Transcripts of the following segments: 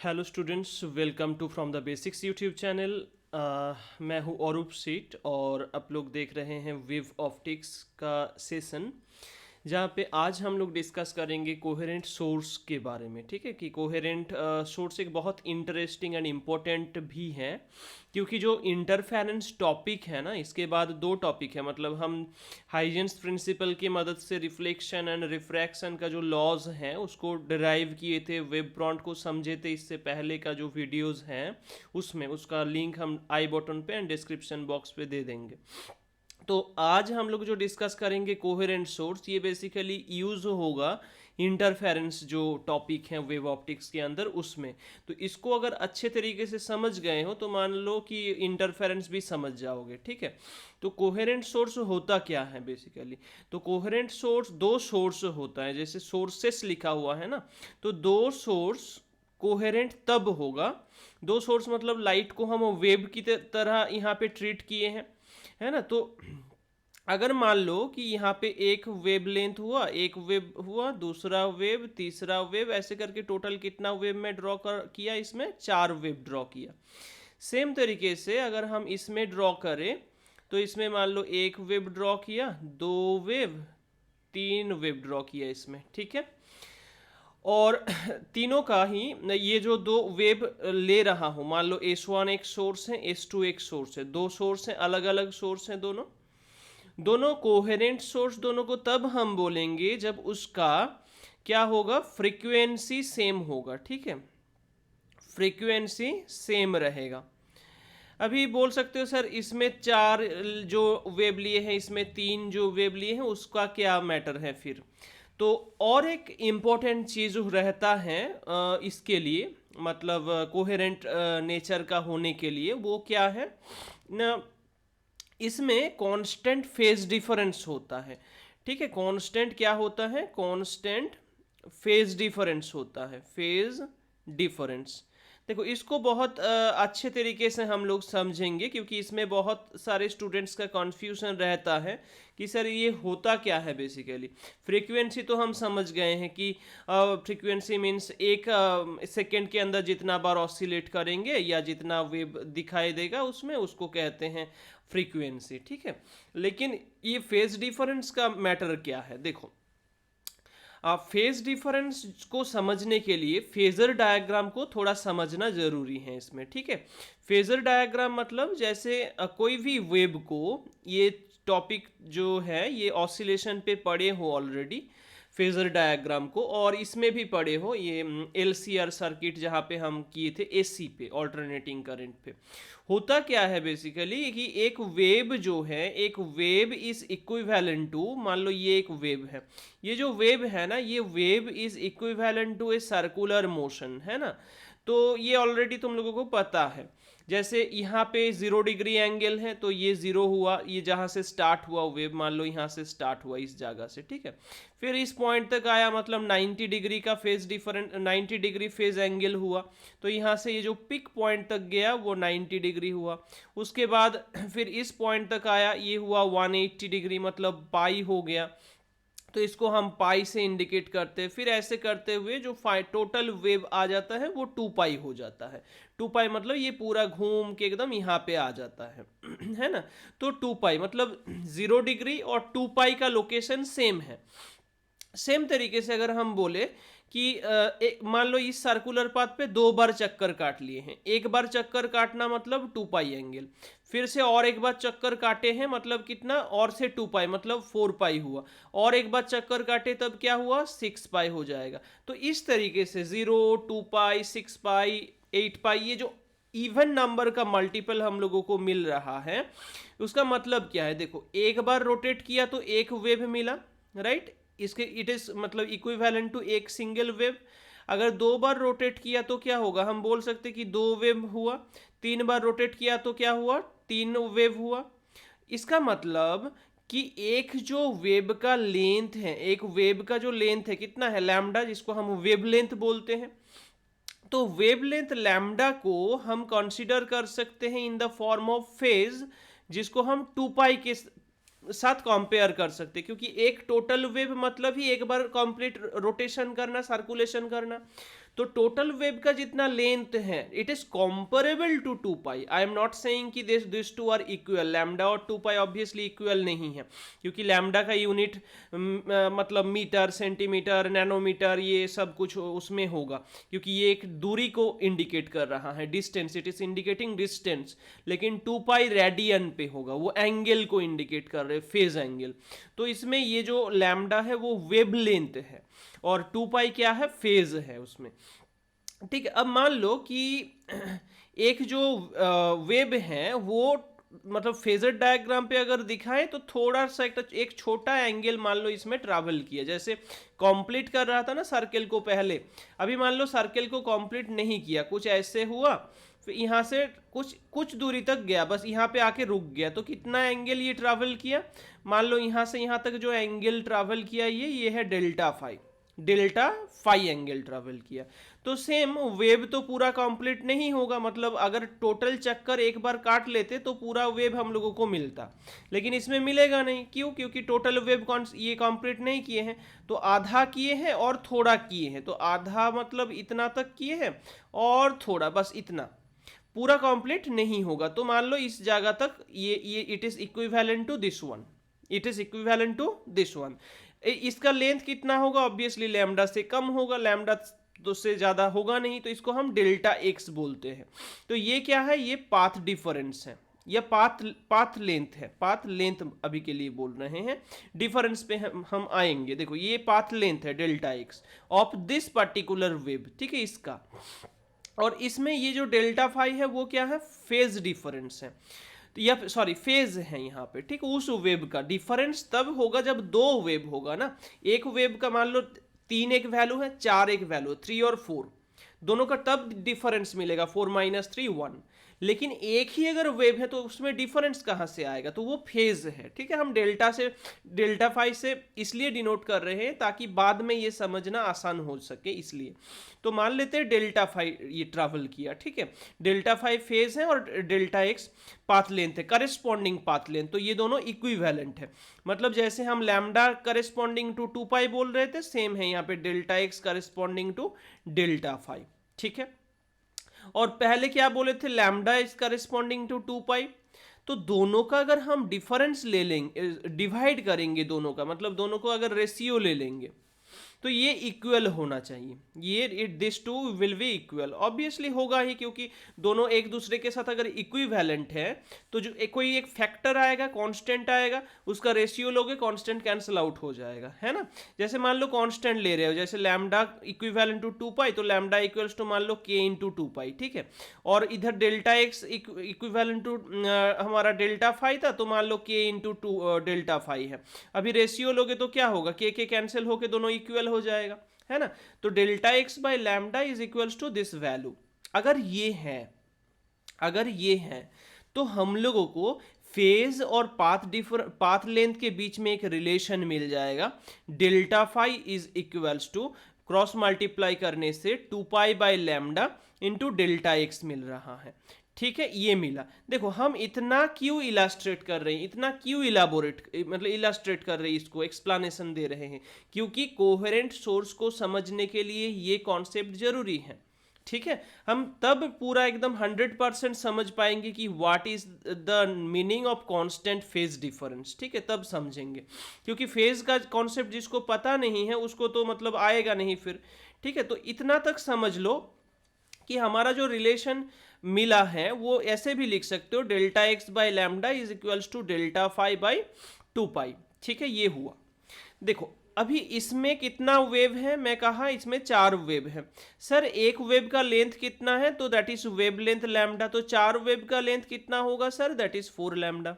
Hello students, welcome to from the basics YouTube channel. मैं हूं औरूप seat और आप लोग देख रहे हैं विव ऑप्टिक्स का सेशन, जहां पे आज हम लोग डिस्कस करेंगे कोहेरेंट सोर्स के बारे में। ठीक है कि कोहेरेंट सोर्स एक बहुत इंटरेस्टिंग एंड इम्पोर्टेंट भी है, क्योंकि जो इंटरफेरेंस टॉपिक है ना, इसके बाद दो टॉपिक है। मतलब हम हाइजेंस प्रिंसिपल की मदद से रिफ्लेक्शन एंड रिफ्रैक्शन का जो लॉज हैं उसको डिराइव किए थे, वेब प्रॉन्ट को समझे थे। इससे पहले का जो वीडियोस हैं उसमें उसका लिंक हम आई बटन पे एंड डिस्क्रिप्शन बॉक्स पे दे देंगे। तो आज हम लोग जो डिस्कस करेंगे कोहेरेंट सोर्स, ये बेसिकली यूज होगा इंटरफेरेंस जो टॉपिक है वेव ऑप्टिक्स के अंदर उसमें। तो इसको अगर अच्छे तरीके से समझ गए हो तो मान लो कि इंटरफेरेंस भी समझ जाओगे। ठीक है, तो कोहेरेंट सोर्स होता क्या है बेसिकली। तो कोहेरेंट सोर्स दो सोर्स होता है, जैसे सोर्सेस लिखा हुआ है ना, तो दो सोर्स कोहेरेंट तब होगा। दो सोर्स मतलब लाइट को हम वेव की तरह यहाँ पे ट्रीट किए हैं, है ना। तो अगर मान लो कि यहाँ पे एक वेव लेंथ हुआ, एक वेव हुआ, दूसरा वेव, तीसरा वेव, ऐसे करके टोटल कितना वेव में ड्रॉ कर किया, इसमें चार वेव ड्रॉ किया। सेम तरीके से अगर हम इसमें ड्रॉ करें तो इसमें मान लो एक वेव ड्रॉ किया, दो वेव, तीन वेव ड्रॉ किया इसमें। ठीक है, और तीनों का ही ये जो दो वेव ले रहा हूं, मान लो S1 एक सोर्स है, S2 एक सोर्स है, दो सोर्स हैं, अलग अलग सोर्स हैं दोनों। दोनों कोहेरेंट सोर्स दोनों को तब हम बोलेंगे जब उसका क्या होगा, फ्रीक्वेंसी सेम होगा। ठीक है, फ्रीक्वेंसी सेम रहेगा। अभी बोल सकते हो सर इसमें चार जो वेव लिए हैं, इसमें तीन जो वेव लिए हैं, उसका क्या मैटर है फिर। तो और एक इम्पॉर्टेंट चीज़ रहता है इसके लिए, मतलब कोहेरेंट नेचर का होने के लिए, वो क्या है ना, इसमें कांस्टेंट फेज डिफरेंस होता है। ठीक है, कांस्टेंट क्या होता है, कांस्टेंट फेज डिफरेंस होता है, फेज डिफरेंस। देखो इसको बहुत अच्छे तरीके से हम लोग समझेंगे, क्योंकि इसमें बहुत सारे स्टूडेंट्स का कन्फ्यूजन रहता है कि सर ये होता क्या है बेसिकली। फ्रीक्वेंसी तो हम समझ गए हैं कि फ्रीक्वेंसी मीन्स एक सेकेंड के अंदर जितना बार ऑसिलेट करेंगे या जितना वेव दिखाई देगा उसमें, उसको कहते हैं फ्रीक्वेंसी। ठीक है, लेकिन ये फेज डिफरेंस का मैटर क्या है, देखो फेज डिफरेंस को समझने के लिए फेजर डायग्राम को थोड़ा समझना जरूरी है इसमें। ठीक है, फेजर डायग्राम मतलब जैसे कोई भी वेव को, ये टॉपिक जो है ये ऑसिलेशन पे पढ़े हो ऑलरेडी फेजर डायग्राम को, और इसमें भी पढ़े हो ये LCR सर्किट जहाँ पे हम किए थे AC पे, ऑल्टरनेटिंग करंट पे। होता क्या है बेसिकली कि एक वेव जो है, एक वेव इज इक्विवेलेंट टू, मान लो ये एक वेव है, ये जो वेव है ना, ये wave is equivalent to a circular motion, है ना। तो ये ऑलरेडी तुम लोगों को पता है। जैसे यहाँ पे 0 डिग्री एंगल है, तो ये 0 हुआ, ये जहाँ से स्टार्ट हुआ वेव, मान लो यहाँ से स्टार्ट हुआ इस जगह से। ठीक है, फिर इस पॉइंट तक आया, मतलब 90 डिग्री का phase different, 90 degree phase angle हुआ। तो यहाँ से ये जो पिक पॉइंट तक गया वो 90 डिग्री हुआ। उसके बाद फिर इस पॉइंट तक आया, ये हुआ 180 डिग्री, मतलब पाई हो गया। तो इसको हम पाई से इंडिकेट करते हैं। फिर ऐसे करते हुए जो टोटल वेव आ जाता है वो 2 पाई हो जाता है। 2 पाई मतलब ये पूरा घूम के एकदम यहाँ पे आ जाता है है ना। तो 2 पाई मतलब 0 डिग्री और 2 पाई का लोकेशन सेम है। सेम तरीके से अगर हम बोले कि मान लो इस सर्कुलर पाथ पे 2 बार चक्कर काट लिए हैं, एक बार चक्कर काटना मतलब 2 पाई एंगल, फिर से और एक बार चक्कर काटे हैं मतलब कितना, और से 2 पाई मतलब 4 पाई हुआ, और एक बार चक्कर काटे तब क्या हुआ, 6 पाई हो जाएगा। तो इस तरीके से 0, 2 पाई, 6 पाई, 8 पाई, ये जो इवन नंबर का मल्टीपल हम लोगों को मिल रहा है, उसका मतलब क्या है, देखो एक बार रोटेट किया तो एक वेव मिला, राइट। इसके इट इज मतलब इक्विवेलेंट टू एक सिंगल वेव। अगर 2 बार रोटेट किया तो क्या होगा, हम बोल सकते कि 2 वेव हुआ। 3 बार रोटेट किया तो क्या हुआ, 3 वेव हुआ। इसका मतलब कि एक जो वेब का लेंथ है, एक वेब का जो लेंथ है कितना है, लैम्डा, जिसको हम वेव लेंथ बोलते हैं। तो वेवलेंथ लैम्डा को हम कंसीडर कर सकते हैं in the form of phase, जिसको हम 2 पाई के साथ कंपेयर कर सकते हैं, क्योंकि एक टोटल वेव मतलब ही एक बार कंप्लीट रोटेशन करना, सर्कुलेशन करना। तो टोटल वेव का जितना लेंथ है it is comparable to 2 pi. I am not saying कि this two are equal, lambda और 2 पाई ऑब्वियसली इक्वल नहीं है, क्योंकि लैम्डा का यूनिट मतलब मीटर, सेंटीमीटर, नैनोमीटर, ये सब कुछ उसमें होगा, क्योंकि ये एक दूरी को इंडिकेट कर रहा है, distance, it is indicating distance. लेकिन 2 पाई रेडियन पे होगा, वो एंगल को इंडिकेट कर रहे, फेज एंगल। तो इसमें ये जो लैम्डा है वो वेव लेंथ है और 2 पाई क्या है, फेज है उसमें। ठीक है, अब मान लो कि एक जो वेव है वो मतलब फेजर डायग्राम पे अगर दिखाए तो थोड़ा सा एक छोटा एंगल मान लो इसमें ट्रैवल किया, जैसे कंप्लीट कर रहा था ना सर्कल को पहले, अभी मान लो सर्कल को कंप्लीट नहीं किया, कुछ ऐसे हुआ, फिर यहाँ से कुछ दूरी तक गया, बस यहाँ पे आके रुक गया, तो कितना एंगल ये ट्रैवल किया, मान लो यहाँ से यहाँ तक जो एंगल ट्रैवल किया ये है डेल्टा फाई एंगल ट्रैवल किया। तो सेम वेव तो पूरा कंप्लीट नहीं होगा, मतलब अगर टोटल चक्कर एक बार काट लेते तो पूरा वेव हम लोगों को मिलता, लेकिन इसमें मिलेगा नहीं। क्यों? क्योंकि टोटल वेव ये कंप्लीट नहीं किए हैं, तो आधा किए हैं और थोड़ा किए हैं, तो आधा मतलब इतना तक किए हैं और थोड़ा, बस इतना, पूरा कंप्लीट नहीं होगा। तो मान लो इस जगह तक ये it is equivalent to this one, it is equivalent to this one. इसका लेंथ कितना होगा, ऑब्वियसली लैम्डा से कम होगा, लैम्डा तो से ज़्यादा होगा नहीं, तो इसको हम डेल्टा एक्स बोलते हैं। तो ये क्या है, ये पाथ डिफरेंस है, या पाथ लेंथ है, पाथ लेंथ अभी के लिए बोल रहे हैं, डिफरेंस पे हम आएंगे। देखो ये पाथ लेंथ है delta x of this particular wave, ठीक है, इसका। और इसमें ये जो डेल्टा फाई है वो क्या है, फेज डिफरेंस है, तो या सॉरी फेज है यहाँ पे, ठीक। उस वेव का डिफरेंस तब होगा जब दो वेव होगा ना, एक वेव का मान लो 3 एक वैल्यू है, 4 एक वैल्यू, 3 और 4 दोनों का तब डिफरेंस मिलेगा, 4 माइनस 3 1। लेकिन एक ही अगर वेव है तो उसमें डिफरेंस कहाँ से आएगा, तो वो फेज है, ठीक है। हम डेल्टा फाई से इसलिए डिनोट कर रहे हैं ताकि बाद में ये समझना आसान हो सके, इसलिए। तो मान लेते हैं डेल्टा फाई ये ट्रैवल किया, ठीक है, डेल्टा फाई फेज है और डेल्टा एक्स पाथ लेंथ है, करेस्पॉन्डिंग पाथ लेंथ, तो ये दोनों इक्विवेलेंट है। मतलब जैसे हम लैम्डा करेस्पॉन्डिंग टू 2 पाई बोल रहे थे, सेम है यहाँ पे delta x corresponding to delta phi, ठीक है। और पहले क्या बोले थे, lambda is corresponding to 2 pi, तो दोनों का अगर हम डिफरेंस ले लेंगे, डिवाइड करेंगे दोनों का, मतलब दोनों को अगर रेशियो ले लेंगे तो ये इक्वल होना चाहिए, ये this two will be equal, obviously होगा ही, क्योंकि दोनों एक दूसरे के साथ अगर इक्विवेलेंट है तो जो कोई एक फैक्टर आएगा, कांस्टेंट आएगा, उसका रेशियो लोगे, कांस्टेंट कैंसिल आउट हो जाएगा, है ना। जैसे मान लो कांस्टेंट ले रहे हो, जैसे लैम्डा इक्विवेलेंट टू 2 पाई, तो लैम्डा इक्वल्स टू मान लो के इंटू 2 पाई, ठीक है। और इधर डेल्टा एक्स इक्विवेलेंट टू हमारा डेल्टा फाई था, तो मान लो के इंटू 2 डेल्टा फाई है। अभी रेशियो लोगे तो क्या होगा, के कैंसिल होके दोनों इक्वल हो जाएगा, है ना। तो delta x by lambda is equals to this value. अगर ये है तो हम लोगों को फेज और पाथ लेंथ के बीच में एक रिलेशन मिल जाएगा, delta phi is equals to cross multiply करने से 2 pi by lambda into delta x मिल रहा है, ठीक है, ये मिला। देखो हम इतना क्यों इलास्ट्रेट कर रहे हैं, इतना क्यों इलास्ट्रेट कर रहे हैं, इसको एक्सप्लेनेशन दे रहे हैं, क्योंकि कोहेरेंट सोर्स को समझने के लिए ये कॉन्सेप्ट जरूरी है, ठीक है। हम तब पूरा एकदम 100% समझ पाएंगे कि what is the meaning of constant phase difference, ठीक है, तब समझेंगे। क्योंकि फेज का कॉन्सेप्ट जिसको पता नहीं है उसको तो मतलब आएगा नहीं फिर, ठीक है। तो इतना तक समझ लो कि हमारा जो रिलेशन मिला है वो ऐसे भी लिख सकते हो, delta x by lambda is equals to delta phi by 2 pi, ठीक है, ये हुआ। देखो अभी इसमें कितना वेव है, मैं कहा इसमें 4 वेव है। सर एक वेव का लेंथ कितना है, तो that is wave length lambda, तो 4 वेव का लेंथ कितना होगा सर, दैट इज 4 लैम्डा।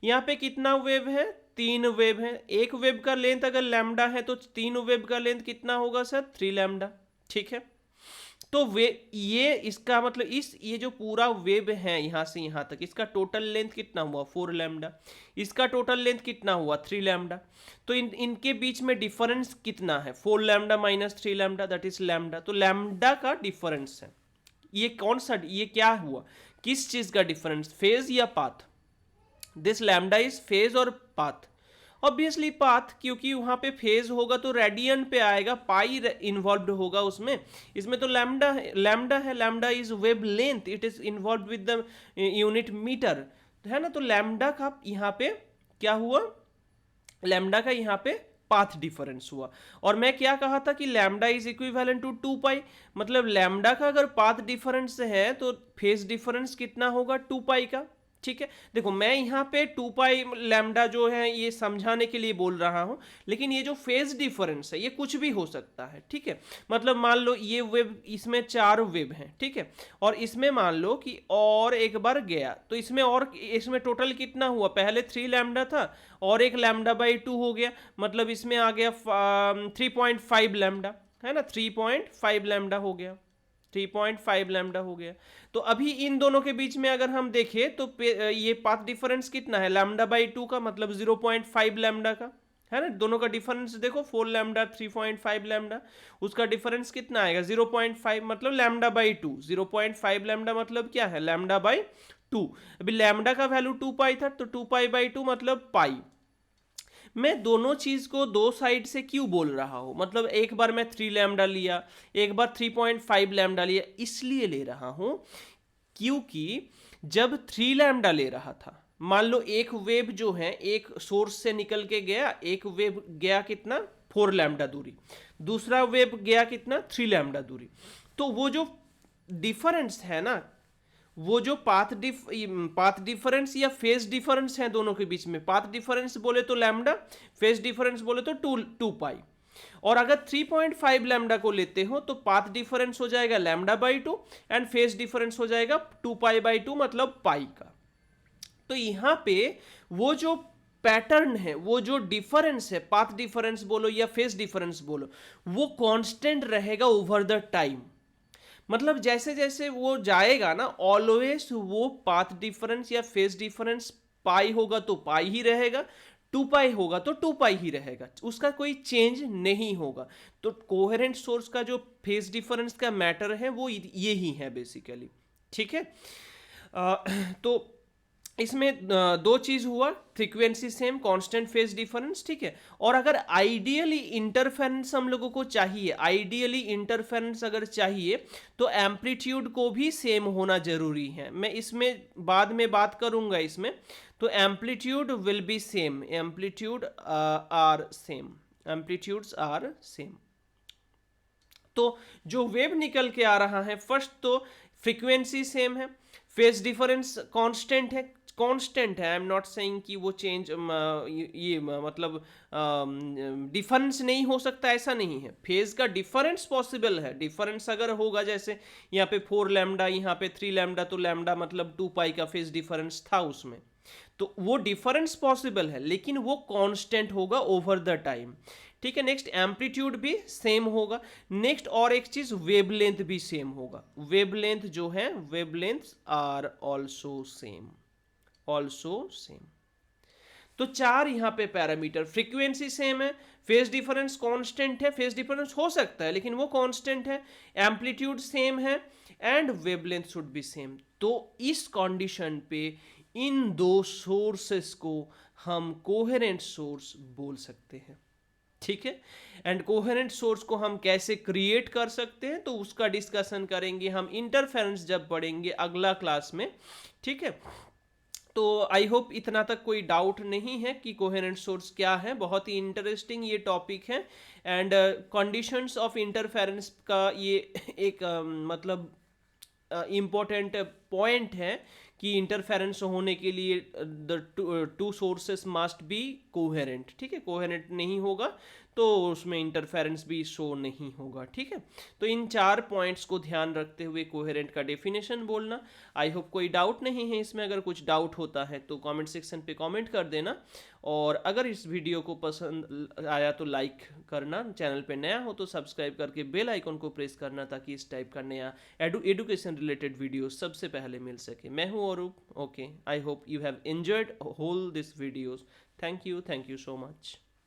यहाँ पे कितना वेव है, 3 वेव है। एक वेव का लेंथ अगर लैम्डा है तो 3 वेव का लेंथ कितना होगा सर, 3 लैम्डा, ठीक है। तो वे ये इसका मतलब ये जो पूरा वेव है यहाँ से यहाँ तक, इसका टोटल लेंथ कितना हुआ, 4 लैम्डा, इसका टोटल लेंथ कितना हुआ, 3 लैम्डा। तो इनके बीच में डिफरेंस कितना है, 4 lambda minus 3 lambda, that is lambda. तो लैम्डा का डिफरेंस है ये, कौन सा, ये क्या हुआ, किस चीज का डिफरेंस, फेज या path. This lambda is phase और पाथ, ऑब्वियसली पाथ, क्योंकि वहाँ पे फेज होगा तो रेडियन पे आएगा, पाई इन्वॉल्व होगा उसमें। इसमें तो लैम्डा है, lambda is wave length, it is involve with the unit metre, है ना। तो लैम्डा का यहाँ पे क्या हुआ, लैम्डा का यहाँ पे पाथ डिफरेंस हुआ। और मैं क्या कहा था कि लैम्डा इज इक्विवेलेंट टू 2 पाई, मतलब लैम्डा का अगर पाथ डिफरेंस है तो फेज डिफरेंस कितना होगा, 2 पाई का। ठीक है, देखो मैं यहाँ पे 2 पाई लैम्डा जो है ये समझाने के लिए बोल रहा हूँ, लेकिन ये जो फेज डिफरेंस है ये कुछ भी हो सकता है। ठीक है, मतलब मान लो ये वेव, इसमें 4 वेव हैं, ठीक है, और इसमें मान लो कि और एक बार गया तो इसमें, और इसमें टोटल कितना हुआ, पहले 3 लैम्डा था और एक लैम्डा बाई 2 हो गया, मतलब इसमें आ गया 3.5 लैम्डा, है ना, 3.5 लैम्डा हो गया, 3.5 लैम्डा हो गया। तो अभी इन दोनों के बीच में अगर हम देखें तो ये पाथ डिफरेंस कितना है, लैम्डा बाई 2 का, मतलब 0.5 लैम्डा का, है ना। दोनों का डिफरेंस देखो, 4 लैम्डा 3.5 लैम्डा, उसका डिफरेंस कितना आएगा 0.5, मतलब लैम्डा बाई 2, 0.5 लैम्डा मतलब क्या है, लैम्डा बाई 2। अभी लैम्डा का वैल्यू 2 पाई था, तो 2 पाई बाई 2 मतलब पाई। मैं दोनों चीज को दो साइड से क्यों बोल रहा हूं, मतलब एक बार मैं 3 लैम्डा लिया, एक बार 3.5 लैम्डा लिया, इसलिए ले रहा हूं क्योंकि जब 3 लैम्डा ले रहा था, मान लो एक वेव जो है एक सोर्स से निकल के गया, एक वेव गया कितना 4 लैम्डा दूरी, दूसरा वेव गया कितना 3 लैम्डा दूरी, तो वो जो डिफरेंस है ना, वो जो पाथ डिफरेंस या फेज डिफरेंस है दोनों के बीच में, पाथ डिफरेंस बोले तो लैम्डा, फेज डिफरेंस बोले तो 2 पाई। और अगर 3.5 लैम्डा को लेते हो तो पाथ डिफरेंस हो जाएगा lambda by 2 and phase difference हो जाएगा 2 पाई बाई 2 मतलब पाई का। तो यहां पे वो जो पैटर्न है, वो जो डिफरेंस है, पाथ डिफरेंस बोलो या फेज डिफरेंस बोलो, वो कांस्टेंट रहेगा ओवर द टाइम। मतलब जैसे जैसे वो जाएगा ना, ऑलवेज वो पाथ डिफरेंस या फेज डिफरेंस पाई होगा तो पाई ही रहेगा, 2 पाई होगा तो 2 पाई ही रहेगा, उसका कोई चेंज नहीं होगा। तो कोहेरेंट सोर्स का जो फेज डिफरेंस का मैटर है वो ये ही है बेसिकली। ठीक है, तो इसमें दो चीज हुआ, frequency same, constant phase difference, ठीक है। और अगर आइडियली इंटरफेरेंस हम लोगों को चाहिए, आइडियली इंटरफेरेंस अगर चाहिए तो एम्पलीट्यूड को भी सेम होना जरूरी है। मैं इसमें बाद में बात करूंगा इसमें। तो amplitude will be same, amplitude are same, amplitudes are same. तो जो वेव निकल के आ रहा है, फर्स्ट तो फ्रीक्वेंसी सेम है, फेज डिफरेंस कांस्टेंट है, कांस्टेंट है, आई एम नॉट सेइंग कि वो चेंज, ये मतलब डिफरेंस नहीं हो सकता, ऐसा नहीं है। फेज का डिफरेंस पॉसिबल है, डिफरेंस अगर होगा, जैसे यहाँ पे 4 लैम्डा, यहाँ पे 3 लैम्डा, तो लैम्डा मतलब 2 पाई का फेज डिफरेंस था उसमें, तो वो डिफरेंस पॉसिबल है, लेकिन वो कांस्टेंट होगा ओवर द टाइम। ठीक है, नेक्स्ट एम्पलीट्यूड भी सेम होगा। नेक्स्ट और एक चीज, वेवलेंथ भी सेम होगा, वेवलेंथ जो है, wavelength are also same, also same. तो 4 यहां पे पैरामीटर, फ्रीक्वेंसी सेम है, फेज डिफरेंस कांस्टेंट है, फेज डिफरेंस हो सकता है लेकिन वो कांस्टेंट है, एम्पलीट्यूड सेम है and wavelength should be same. तो इस कंडीशन पे इन दो सोर्सेस को हम कोहेरेंट सोर्स बोल सकते हैं। ठीक है, एंड कोहेरेंट सोर्स को हम कैसे क्रिएट कर सकते हैं तो उसका डिस्कशन करेंगे हम इंटरफेरेंस जब पढ़ेंगे अगला क्लास में। ठीक है, तो आई होप इतना तक कोई डाउट नहीं है कि कोहेरेंट सोर्स क्या है। बहुत ही इंटरेस्टिंग ये टॉपिक है एंड कंडीशंस ऑफ इंटरफेरेंस का ये एक मतलब इम्पोर्टेंट पॉइंट है कि इंटरफेरेंस होने के लिए the two sources must be coherent. ठीक है, कोहेरेंट नहीं होगा तो उसमें इंटरफेरेंस भी शो नहीं होगा। ठीक है, तो इन 4 पॉइंट्स को ध्यान रखते हुए कोहेरेंट का डेफिनेशन बोलना। आई होप कोई डाउट नहीं है इसमें, अगर कुछ डाउट होता है तो कमेंट सेक्शन पे कमेंट कर देना। और अगर इस वीडियो को पसंद आया तो लाइक करना, चैनल पे नया हो तो सब्सक्राइब करके बेल आइकन को प्रेस करना ताकि इस टाइप का नया एजुकेशन रिलेटेड वीडियो सबसे पहले मिल सके। मैं हूँ औरूप। Okay, I hope you have enjoyed whole this videos. Thank you so much.